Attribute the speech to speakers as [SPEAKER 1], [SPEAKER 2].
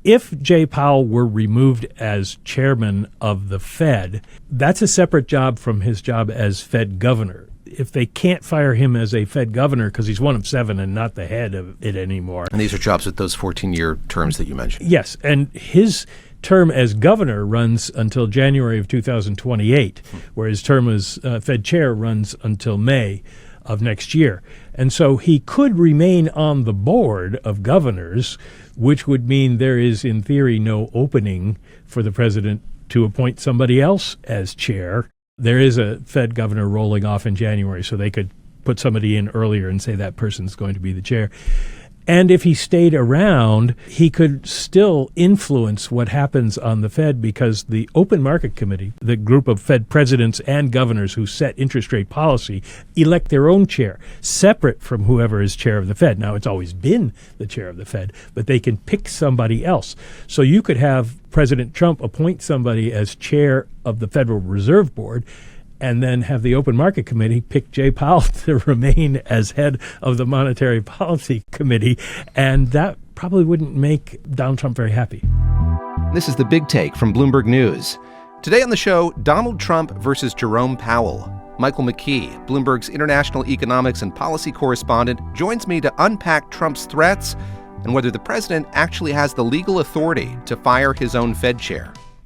[SPEAKER 1] If Jay Powell were removed as chairman of the Fed, that's a separate job from his job as Fed governor. If they can't fire him as a Fed governor because he's one of seven and not the head of it anymore.
[SPEAKER 2] And these are jobs with those 14-year terms that you mentioned.
[SPEAKER 1] Yes, and his term as governor runs until January of 2028, where his term as Fed chair runs until May of next year. And so he could remain on the board of governors, which would mean there is, in theory, no opening for the president to appoint somebody else as chair. There is a Fed governor rolling off in January, so they could put somebody in earlier and say that person's going to be the chair. And if he stayed around, he could still influence what happens on the Fed because the Open Market Committee, the group of Fed presidents and governors who set interest rate policy, elect their own chair, separate from whoever is chair of the Fed. Now, it's always been the chair of the Fed, but they can pick somebody else. So you could have President Trump appoint somebody as chair of the Federal Reserve Board and then have the Open Market Committee pick Jay Powell to remain as head of the Monetary Policy Committee, and that probably wouldn't make Donald Trump very happy.
[SPEAKER 2] This is The Big Take from Bloomberg News. Today on the show, Donald Trump versus Jerome Powell. Michael McKee, Bloomberg's international economics and policy correspondent, joins me to unpack Trump's threats and whether the president actually has the legal authority to fire his own Fed chair.